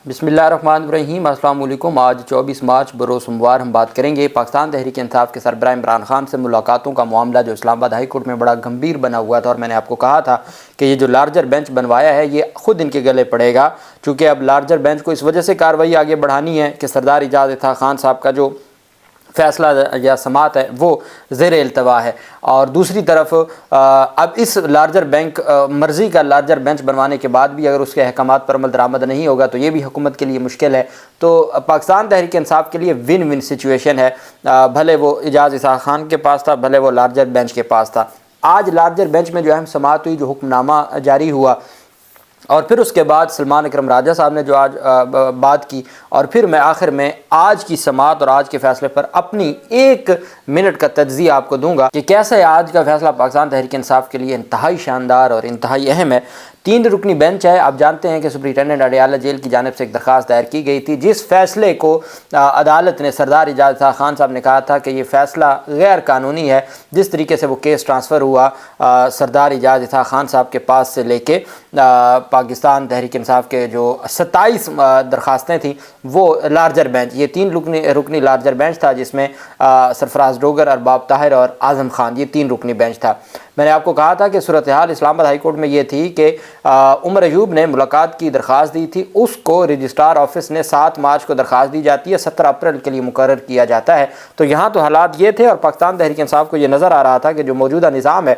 بسم اللہ الرحمن الرحیم۔ السلام علیکم۔ آج 24 مارچ بروز سوموار ہم بات کریں گے پاکستان تحریک انصاف کے سربراہ عمران خان سے ملاقاتوں کا معاملہ جو اسلام آباد ہائی کورٹ میں بڑا گمبھیر بنا ہوا تھا، اور میں نے آپ کو کہا تھا کہ یہ جو لارجر بینچ بنوایا ہے یہ خود ان کے گلے پڑے گا، چونکہ اب لارجر بینچ کو اس وجہ سے کارروائی آگے بڑھانی ہے کہ سردار اعجاز اطاعت خان صاحب کا جو فیصلہ یا سماعت ہے وہ زیر التوا ہے، اور دوسری طرف اب اس لارجر بینک مرضی کا لارجر بینچ بنوانے کے بعد بھی اگر اس کے احکامات پر عمل درآمد نہیں ہوگا تو یہ بھی حکومت کے لیے مشکل ہے۔ تو پاکستان تحریک انصاف کے لیے ون ون سچویشن ہے، بھلے وہ اعجاز اطاعت خان کے پاس تھا، بھلے وہ لارجر بینچ کے پاس تھا۔ آج لارجر بینچ میں جو اہم سماعت ہوئی، جو حکم نامہ جاری ہوا، اور پھر اس کے بعد سلمان اکرم راجہ صاحب نے جو آج بات کی، اور پھر میں آخر میں آج کی سماعت اور آج کے فیصلے پر اپنی 1 منٹ کا تجزیہ آپ کو دوں گا کہ کیسے آج کا فیصلہ پاکستان تحریک انصاف کے لیے انتہائی شاندار اور انتہائی اہم ہے۔ 3 رکنی بینچ ہے۔ آپ جانتے ہیں کہ سپرنٹینڈنٹ اڈیالہ جیل کی جانب سے ایک درخواست دائر کی گئی تھی، جس فیصلے کو عدالت نے سردار اعجاز اطاعت خان صاحب نے کہا تھا کہ یہ فیصلہ غیر قانونی ہے۔ جس طریقے سے وہ کیس ٹرانسفر ہوا سردار اعجاز اطاعت خان صاحب کے پاس سے لے کے پاکستان تحریک انصاف کے جو 27 درخواستیں تھیں وہ لارجر بینچ، یہ 3 رکنی لارجر بینچ تھا، جس میں سرفراز ڈوگر، ارباب طاہر اور اعظم خان، یہ 3 رکنی بینچ تھا۔ میں نے آپ کو کہا تھا کہ صورتحال اسلام آباد ہائی کورٹ میں یہ تھی کہ عمر ایوب نے ملاقات کی درخواست دی تھی، اس کو رجسٹرار آفس نے 7 مارچ کو درخواست دی جاتی ہے، 17 اپریل کے لیے مقرر کیا جاتا ہے۔ تو یہاں تو حالات یہ تھے، اور پاکستان تحریک انصاف کو یہ نظر آ رہا تھا کہ جو موجودہ نظام ہے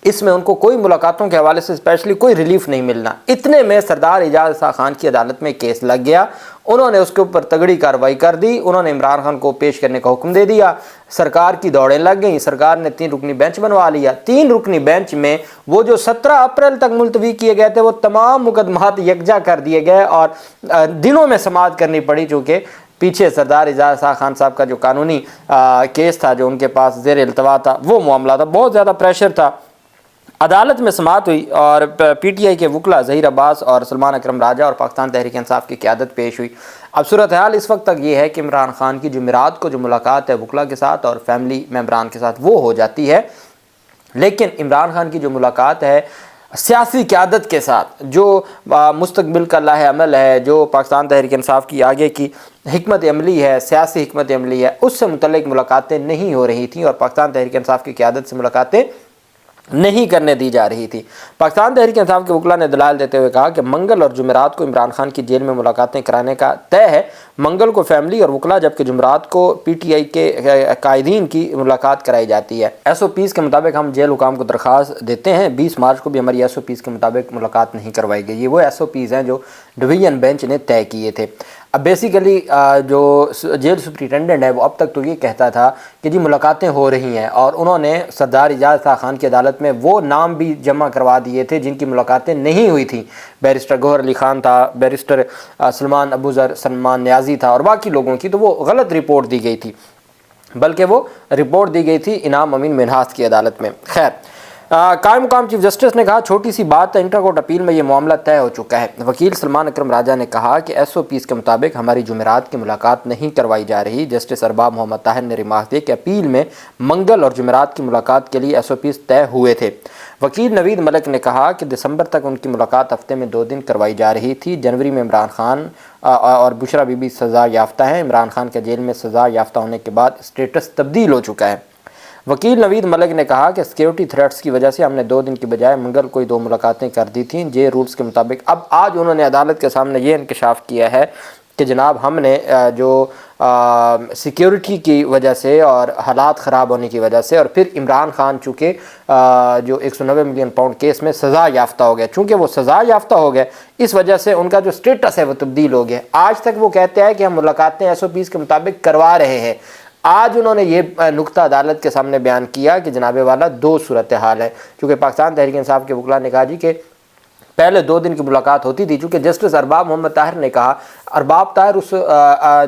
اس میں ان کو کوئی ملاقاتوں کے حوالے سے اسپیشلی کوئی ریلیف نہیں ملنا۔ اتنے میں سردار اعجاز اطاعت خان کی عدالت میں کیس لگ گیا، انہوں نے اس کے اوپر تگڑی کارروائی کر دی، انہوں نے عمران خان کو پیش کرنے کا حکم دے دیا، سرکار کی دوڑیں لگ گئیں، سرکار نے 3 رکنی بینچ بنوا لیا۔ 3 رکنی بینچ میں وہ جو 17 اپریل تک ملتوی کیے گئے تھے وہ تمام مقدمات یکجا کر دیے گئے، اور دنوں میں سماعت کرنی پڑی، چونکہ پیچھے سردار اعجاز اطاعت خان صاحب کا جو قانونی کیس تھا جو ان کے پاس زیر التوا تھا، وہ معاملہ تھا، بہت زیادہ پریشر تھا۔ عدالت میں سماعت ہوئی اور پی ٹی آئی کے وکلاء ظہیر عباس اور سلمان اکرم راجہ اور پاکستان تحریک انصاف کی قیادت پیش ہوئی۔ اب صورتحال اس وقت تک یہ ہے کہ عمران خان کی جمعرات کو جو ملاقات ہے وکلاء کے ساتھ اور فیملی ممبران کے ساتھ وہ ہو جاتی ہے، لیکن عمران خان کی جو ملاقات ہے سیاسی قیادت کے ساتھ، جو مستقبل کا لاہ عمل ہے، جو پاکستان تحریک انصاف کی آگے کی حکمت عملی ہے، سیاسی حکمت عملی ہے، اس سے متعلق ملاقاتیں نہیں ہو رہی تھیں، اور پاکستان تحریک انصاف کی قیادت سے ملاقاتیں نہیں کرنے دی جا رہی تھی۔ پاکستان تحریک انصاف کے وکلاء نے دلائل دیتے ہوئے کہا کہ منگل اور جمعرات کو عمران خان کی جیل میں ملاقاتیں کرانے کا طے ہے، منگل کو فیملی اور وکلاء، جبکہ جمعرات کو پی ٹی آئی کے قائدین کی ملاقات کرائی جاتی ہے۔ ایس او پیز کے مطابق ہم جیل حکام کو درخواست دیتے ہیں، 20 مارچ کو بھی ہماری ایس او پیز کے مطابق ملاقات نہیں کروائی گئی۔ یہ وہ ایس او پیز ہیں جو ڈویژن بینچ نے طے کیے تھے۔ اب بیسیکلی جو جیل سپرنٹینڈنٹ ہے وہ اب تک تو یہ کہتا تھا کہ جی ملاقاتیں ہو رہی ہیں، اور انہوں نے سردار اعجاز اطاعت خان کی عدالت میں وہ نام بھی جمع کروا دیے تھے جن کی ملاقاتیں نہیں ہوئی تھیں۔ بیرسٹر گوہر علی خان تھا، بیرسٹر سلمان ابو ذر، سلمان نیازی تھا، اور باقی لوگوں کی تو وہ غلط رپورٹ دی گئی تھی، بلکہ وہ رپورٹ دی گئی تھی انعام امین منہاس کی عدالت میں۔ خیر، قائم مقام چیف جسٹس نے کہا چھوٹی سی بات ہے، انٹر کورٹ اپیل میں یہ معاملہ طے ہو چکا ہے۔ وکیل سلمان اکرم راجہ نے کہا کہ ایس او پیز کے مطابق ہماری جمعرات کی ملاقات نہیں کروائی جا رہی۔ جسٹس ارباب محمد طاہر نے ریمارک دی کہ اپیل میں منگل اور جمعرات کی ملاقات کے لیے ایس او پیز طے ہوئے تھے۔ وکیل نوید ملک نے کہا کہ دسمبر تک ان کی ملاقات ہفتے میں 2 دن کروائی جا رہی تھی۔ جنوری میں عمران خان اور بشرا بی بی سزا یافتہ ہیں۔ عمران خان کے جیل میں سزا یافتہ ہونے کے بعد اسٹیٹس تبدیل ہو چکا ہے۔ وکیل نوید ملک نے کہا کہ سیکیورٹی تھریٹس کی وجہ سے ہم نے 2 دن کی بجائے منگل کو 2 ملاقاتیں کر دی تھیں جے رولز کے مطابق۔ اب آج انہوں نے عدالت کے سامنے یہ انکشاف کیا ہے کہ جناب ہم نے جو سیکیورٹی کی وجہ سے اور حالات خراب ہونے کی وجہ سے، اور پھر عمران خان چونکہ جو 190 ملین پاؤنڈ کیس میں سزا یافتہ ہو گیا، چونکہ وہ سزا یافتہ ہو گئے اس وجہ سے ان کا جو سٹیٹس ہے وہ تبدیل ہو گیا۔ آج تک وہ کہتے ہیں کہ ہم ملاقاتیں ایس او پیز کے مطابق کروا رہے ہیں۔ آج انہوں نے یہ نقطہ عدالت کے سامنے بیان کیا کہ جناب والا 2 صورتحال ہے، چونکہ پاکستان تحریک انصاف کے وکلاء نے کہا جی کہ پہلے 2 دن کی ملاقات ہوتی تھی، چونکہ جسٹس ارباب محمد طاہر نے کہا، ارباب طاہر اس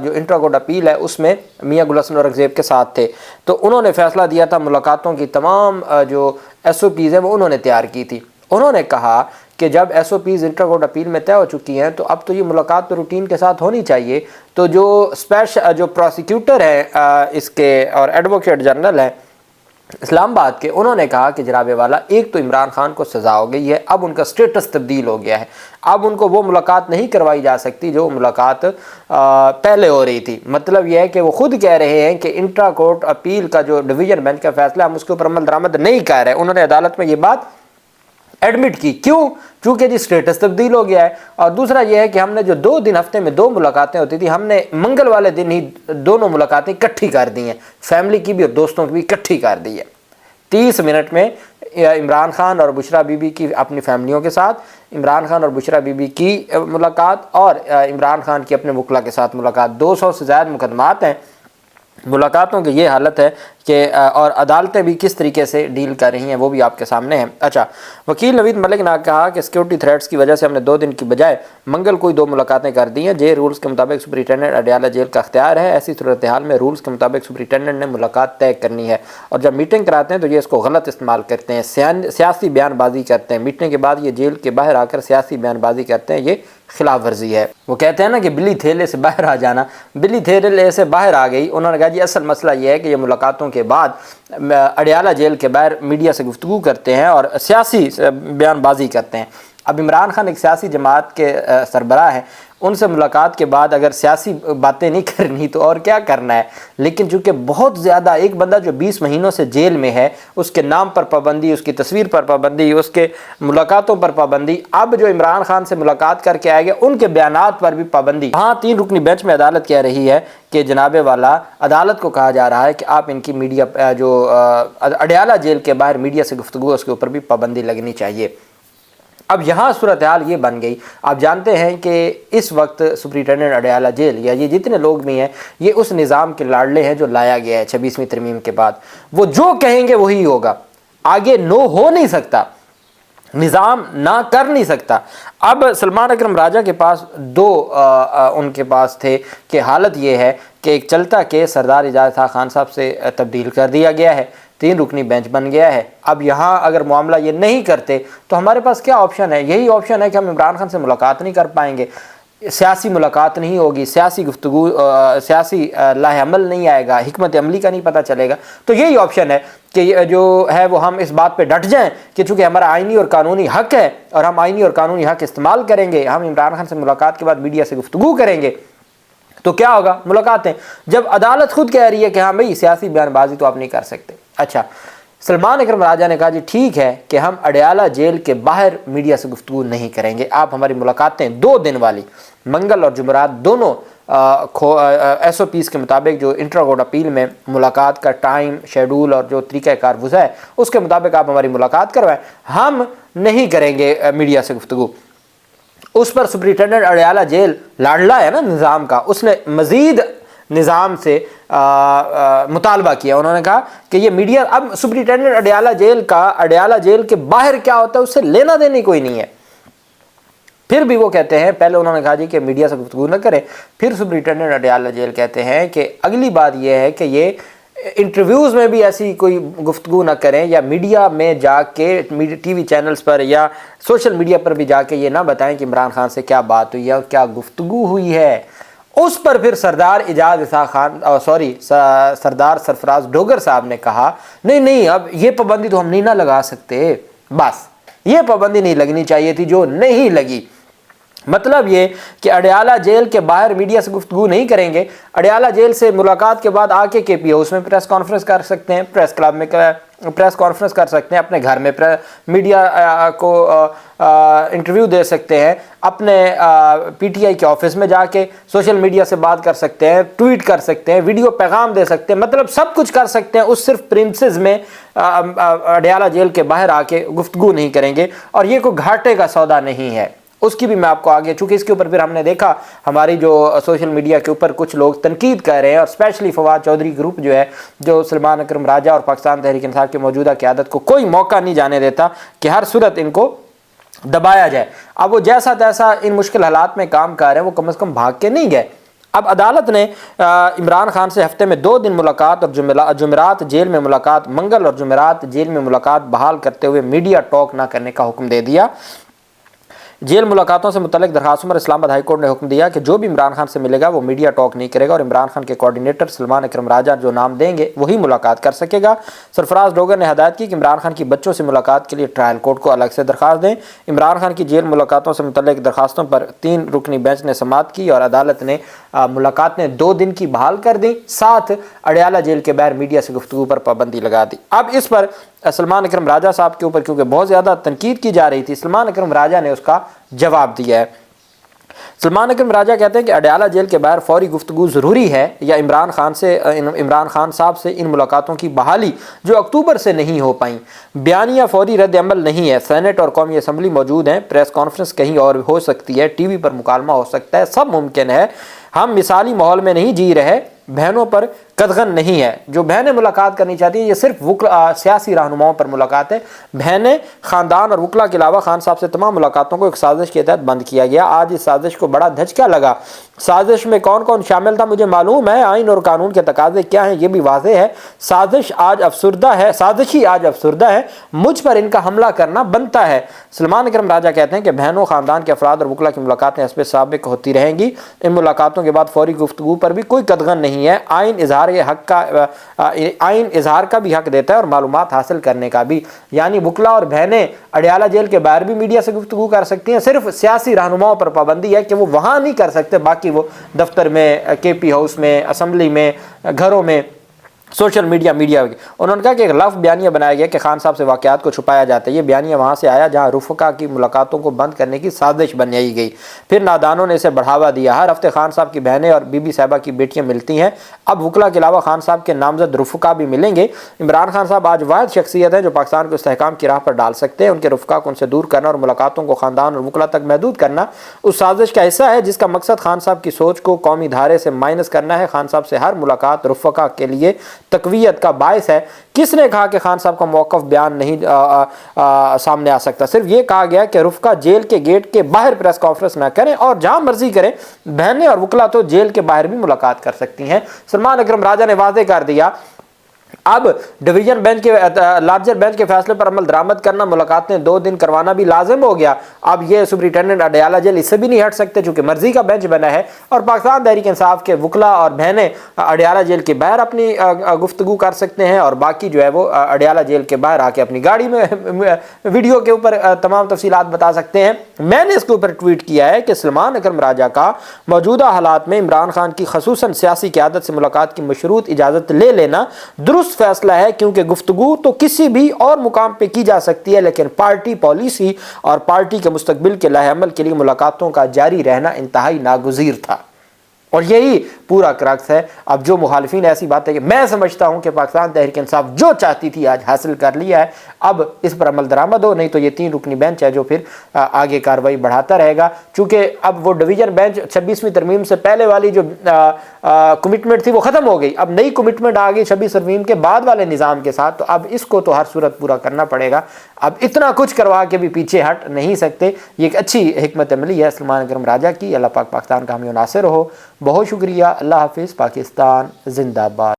جو انٹر کورٹ اپیل ہے اس میں میاں گل حسن اورنگزیب کے ساتھ تھے، تو انہوں نے فیصلہ دیا تھا ملاقاتوں کی تمام جو ایس او پیز ہیں وہ انہوں نے تیار کی تھی۔ انہوں نے کہا کہ جب S O Ps intra court appeal میں طے ہو چکی ہیں تو اب تو یہ ملاقات تو روٹین کے ساتھ ہونی چاہیے۔ تو جو جو پروسیکیوٹر ہے اس کے اور ایڈوکیٹ جنرل ہے इस्लामाबाद के, उन्होंने कहा कि जनाब वाला एक तो इमरान खान को सज़ा हो गई है, अब उनका स्टेटस तब्दील हो गया है, अब उनको वो मुलाकात नहीं करवाई जा सकती जो मुलाकात पहले हो रही थी। मतलब यह है कि वो खुद कह रहे हैं कि इंट्रा कोर्ट अपील का जो डिवीज़न बेंच का फैसला हम उसके ऊपर अमल दरामद नहीं कर रहे। उन्होंने अदालत में ये बात एडमिट की। क्यों? चूँकि जी स्टेटस तब्दील हो गया है। और दूसरा यह है कि हमने जो 2 दिन हफ्ते में 2 मुलाकातें होती थी, हमने मंगल वाले दिन ही दोनों मुलाकातें इकट्ठी कर दी हैं, फैमिली की भी और दोस्तों की भी इकट्ठी कर दी है। 30 मिनट में इमरान खान और बुशरा बीबी की अपनी फैमिलियों के साथ, इमरान खान और बुशरा बीबी की मुलाकात और इमरान खान की अपने वकला के साथ मुलाकात, 200 से ज़्यादा मुकदमात हैं। मुलाकातों की ये हालत है कि और अदालतें भी किस तरीके से डील कर रही हैं वो भी आपके सामने है। अच्छा, वकील नवीद मलिक ने कहा कि सिक्योरिटी थ्रेट्स की वजह से हमने 2 दिन की बजाय मंगल को ही 2 मुलाकातें कर दी हैं। जेल रूल्स के मुताबिक सुपरिटेंडेंट अडयाला जेल का अख्तियार है। ऐसी सूरत हाल में रूल्स के मुताबिक सुपरिटेंडेंट ने मुलाकात तय करनी है, और जब मीटिंग कराते हैं तो ये इसको गलत इस्तेमाल करते हैं, सियासी बयानबाजी करते हैं। मीटिंग के बाद ये जेल के बाहर आकर सियासी बयानबाजी करते हैं, ये खिलाफ वर्जी है। वो कहते हैं ना कि बिल्ली थैले से बाहर आ जाना, बिल्ली थैले से बाहर आ गई। उन्होंने कहा जी असल मसला ये है कि ये मुलाकातों के बाद अडयाला जेल के बाहर मीडिया से गुफ्तगू करते हैं और सियासी बयानबाजी करते हैं। अब इमरान खान एक सियासी जमात के सरबराह हैं, उनसे मुलाकात के बाद अगर सियासी बातें नहीं करनी तो और क्या करना है। लेकिन चूँकि बहुत ज़्यादा एक बंदा जो 20 महीनों से जेल में है, उसके नाम पर पाबंदी, उसकी तस्वीर पर पाबंदी, उसके मुलाकातों पर पाबंदी, अब जो इमरान खान से मुलाकात करके आएंगे उनके बयानात पर भी पाबंदी। हाँ, 3 रुकनी बेंच में अदालत कह रही है कि जनाबे वाला अदालत को कहा जा रहा है कि आप इनकी मीडिया जो अडयाला जेल के बाहर मीडिया से गुफ्तगू, उसके ऊपर भी पाबंदी लगनी चाहिए। अब यहाँ सूरत हाल ये बन गई। आप जानते हैं कि इस वक्त सुपरिटेंडेंट अडयाला जेल या ये जितने लोग भी हैं, ये उस निज़ाम के लाडले हैं जो लाया गया है 26वीं तरमीम के बाद। वो जो कहेंगे वही होगा, आगे नो हो नहीं सकता, निज़ाम ना कर नहीं सकता। अब सलमान अकरम राजा के पास 2 उनके पास थे कि हालत ये है कि एक चलता केस सरदार इजाज़ खान साहब से तब्दील कर दिया गया है, 3 रुकनी बेंच बन गया है। अब यहाँ अगर मामला ये नहीं करते तो हमारे पास क्या ऑप्शन है? यही ऑप्शन है कि हम इमरान खान से मुलाकात नहीं कर पाएंगे, सियासी मुलाकात नहीं होगी, सियासी गुफ्तगू, सियासी लाहे अमल नहीं आएगा, हिकमत अमली का नहीं पता चलेगा। तो यही ऑप्शन है कि जो है वो हम इस बात पे डट जाएं कि चूँकि हमारा आइनी और कानूनी हक है और हम आइनी और कानूनी हक इस्तेमाल करेंगे, हम इमरान खान से मुलाकात के बाद मीडिया से गुफ्तगू करेंगे। तो क्या होगा? मुलाकातें। जब अदालत खुद कह रही है कि हाँ भाई सियासी बयानबाजी तो आप नहीं कर सकते। अच्छा, सलमान अकरम राजा ने कहा जी ठीक है कि हम अडयाला जेल के बाहर मीडिया से गुफ्तगू नहीं करेंगे, आप हमारी मुलाकातें 2 दिन वाली मंगल और जुमेरात दोनों SOPs के मुताबिक जो इंट्रा कोर्ट अपील में मुलाकात का टाइम शेड्यूल और जो तरीक़ाकार वज़ा है उसके मुताबिक आप हमारी मुलाकात करवाएं, हम नहीं करेंगे मीडिया से गुफ्तगू। उस पर सुपरिटेंडेंट अडयाला जेल लाडला है ना निज़ाम का, उसने मज़ीद निज़ाम से मुतालबा किया। उन्होंने कहा कि ये मीडिया, अब सुपरिटेंडेंट अडयाला जेल का अडयाला जेल के बाहर क्या होता है उससे लेना देना कोई नहीं है। फिर भी वो कहते हैं, पहले उन्होंने कहा जी कि मीडिया से गुफ्तगू न करें, फिर सुपरिटेंडेंट अडयाला जेल कहते हैं कि अगली बात यह है कि ये इंटरव्यूज़ में भी ऐसी कोई गुफ्तगू ना करें या मीडिया में जाके TV चैनल्स पर या सोशल मीडिया पर भी जाके ये ना बताएं कि इमरान खान से क्या बात हुई है और क्या गुफ्तगू हुई है। उस पर फिर सरदार सरदार सरफराज डोगर साहब ने कहा नहीं, अब ये पाबंदी तो हम नहीं ना लगा सकते, बस ये पाबंदी नहीं लगनी चाहिए थी जो नहीं लगी। मतलब ये कि अडयाला जेल के बाहर मीडिया से गुफ्तगू नहीं करेंगे, अडयाला जेल से मुलाकात के बाद आके KP हाउस में प्रेस कॉन्फ्रेंस कर सकते हैं, प्रेस क्लब में प्रेस कॉन्फ्रेंस कर सकते हैं, अपने घर में मीडिया को इंटरव्यू दे सकते हैं, अपने PTI के ऑफिस में जाके सोशल मीडिया से बात कर सकते हैं, ट्वीट कर सकते हैं, वीडियो पैगाम दे सकते हैं, मतलब सब कुछ कर सकते हैं। उस सिर्फ प्रिंसेस में अडयाला जेल के बाहर आके गुफ्तगू नहीं करेंगे और ये कोई घाटे का सौदा नहीं है। उसकी भी मैं आपको आगे, चूँकि इसके ऊपर फिर हमने देखा हमारी जो सोशल मीडिया के ऊपर कुछ लोग तनकीद कर रहे हैं और स्पेशली फवाद चौधरी ग्रुप जो है, जो सलमान अकरम राजा और पाकिस्तान तहरीक इंसाफ की मौजूदा क़यादत को कोई मौका नहीं जाने देता कि हर सूरत इनको दबाया जाए। अब वो जैसा तैसा इन मुश्किल हालात में काम कर रहे हैं, वो कम से कम भाग के नहीं गए। अब अदालत ने इमरान खान से हफ्ते में 2 दिन मुलाकात और जुमेरात जेल में मुलाकात, मंगल और जुमेरात जेल में मुलाकात बहाल करते हुए मीडिया टॉक ना करने का हुक्म दे दिया। जेल मुलाकातों से मुतल्लिक दरखास्तों पर इस्लामाबाद हाई कोर्ट ने हुक्म दिया कि जो भी इमरान खान से मिलेगा वो मीडिया टॉक नहीं करेगा और इमरान खान के कोऑर्डिनेटर सलमान अकरम राजा जो नाम देंगे वही मुलाकात कर सकेगा। सरफराज डोगर ने हदायत की कि इमरान खान की बच्चों से मुलाकात के लिए ट्रायल कोर्ट को अलग से दरखास्त दें। इमरान खान की जेल मुलाकातों से मुतल्लिक दरखास्तों पर 3 रुकनी बेंच ने समाअत की और अदालत ने मुलाकातें 2 दिन की बहाल कर दी। साथ अडयाला जेल के बाहर मीडिया से गुफ्तगू पर पाबंदी लगा दी। अब इस पर सलमान अकरम राजा साहब के ऊपर क्योंकि बहुत ज़्यादा तनकीद की जा रही थी, सलमान अकरम राजा ने उसका जवाब दिया है। सलमान अकरम राजा कहते हैं कि अडयाला जेल के बाहर फौरी गुफ्तगू ज़रूरी है या इमरान खान साहब से इन मुलाकातों की बहाली जो अक्टूबर से नहीं हो पाई, बयानिया फौरी रद्द अमल नहीं है, सेनेट और कौमी असम्बली मौजूद हैं, प्रेस कॉन्फ्रेंस कहीं और हो सकती है, टीवी पर मुकालमा हो सकता है, सब मुमकिन है। हम मिसाली माहौल में नहीं जी रहे, बहनों पर कदगन नहीं है। जो बहनें मुलाकात करनी चाहती हैं ये सिर्फ सियासी रहनुमाओं पर मुलाकात है। बहनें, ख़ानदान और वकला के अलावा खान साहब से तमाम मुलाकातों को एक साजिश के तहत बंद किया गया। आज इस साजिश को बड़ा धचका लगा। साजिश में कौन कौन शामिल था मुझे मालूम है, आइन और कानून के तकाजे क्या हैं ये भी वाज़ेह है। साजिश ही आज अफसरदा है, मुझ पर इनका हमला करना बनता है। सलमान अकरम राजा कहते हैं कि बहनों, ख़ानदान के अफराद और वकला की मुलाकातें हस्ब साबिक़ होती रहेंगी। इन मुलाकातों के बाद फौरी गुफ्तगू पर भी कोई कदगन नहीं है। आइन इजहार का भी हक देता है और मालूमात हासिल करने का भी। यानी वकला और बहनें अडयाला जेल के बाहर भी मीडिया से गुफ्तगू कर सकती हैं, सिर्फ सियासी रहनुमाओं पर पाबंदी है कि वो वहाँ नहीं कर सकते, बाकी वो दफ्तर में, KP हाउस में, असम्बली में, घरों में, सोशल मीडिया उन्होंने कहा कि एक लफ्ज़ बयानिया बनाया गया कि खान साहब से वाक़यात को छुपाया जाता है। ये बयानिया वहाँ से आया जहाँ रुफ़का की मुलाकातों को बंद करने की साजिश बनाई गई, फिर नादानों ने इसे बढ़ावा दिया। हर हफ्ते खान साहब की बहनें और बीबी साहिबा की बेटियाँ मिलती हैं। अब वकला के अलावा खान साहब के नामजद रुफ़का भी मिलेंगे। इमरान खान साहब आज वाहिद शख्सियत है जो पाकिस्तान को इस्तेहकाम की राह पर डाल सकते हैं। उनके रुफ़का को उनसे दूर करना और मुलाकातों को ख़ानदान और वकला तक महदूद करना उस साजिश का हिस्सा है जिसका मकसद खान साहब की सोच को कौमी धारे से माइनस करना है। खान साहब से हर मुलाकात रुफ़का के लिए तक़वियत का बायस है। किसने कहा कि खान साहब का मौक़िफ़ बयान नहीं सामने आ सकता? सिर्फ ये कहा गया कि रुफ़का जेल के गेट के बाहर प्रेस कॉन्फ्रेंस ना करें और जहां मर्जी करें। बहनें और वकला तो जेल के बाहर भी मुलाकात कर सकती हैं। सलमान अकरम राजा ने वाज़ेह कर दिया अब डिवीजन बेंच के लार्जर बेंच के फैसले पर अमल दरामद करना, मुलाकातें 2 दिन करवाना भी लाजिम हो गया। अब ये सुपरिटेंडेंट अडयाला जेल इससे भी नहीं हट सकते चूंकि मर्जी का बेंच बना है और पाकिस्तान तहरीक इंसाफ के वकला और बहनें अडयाला जेल के बाहर अपनी गुफ्तगू कर सकते हैं और बाकी जो है वो अडयाला जेल के बाहर आके अपनी गाड़ी में वीडियो के ऊपर तमाम तफसीलात बता सकते हैं। मैंने इसके ऊपर ट्वीट किया है कि सलमान अकरम राजा का मौजूदा हालात में इमरान खान की खसूसन सियासी क़यादत से मुलाकात की मशरूत इजाज़त ले लेना दुरुस्त फैसला है, क्योंकि गुफ्तगू तो किसी भी और मुकाम पे की जा सकती है लेकिन पार्टी पॉलिसी और पार्टी के मुस्तकबिल के लाहे अमल के लिए मुलाकातों का जारी रहना इंतहाई नागुज़ीर था। और यही पूरा क्रक्स है। अब जो मुखालिफिन ऐसी बात है कि मैं समझता हूं कि पाकिस्तान तहरीक इंसाफ जो चाहती थी आज हासिल कर लिया है, अब इस पर अमल दरामद हो, नहीं तो ये 3 रुकनी बेंच है जो फिर आगे कार्रवाई बढ़ाता रहेगा। चूँकि अब वो डिवीजन बेंच 26वीं तरमीम से पहले वाली जो कमिटमेंट थी वो ख़त्म हो गई, अब नई कमिटमेंट आ गई 26 तरमीम के बाद वाले निज़ाम के साथ, तो अब इसको तो हर सूरत पूरा करना पड़ेगा। अब इतना कुछ करवा के भी पीछे हट नहीं सकते। ये एक अच्छी हिकमत अमली है सलमान अकरम राजा की। अल्लाह पाक पाकिस्तान का हमें नासिर हो। बहुत शुक्रिया। अल्लाह हाफिज़। पाकिस्तान जिंदाबाद।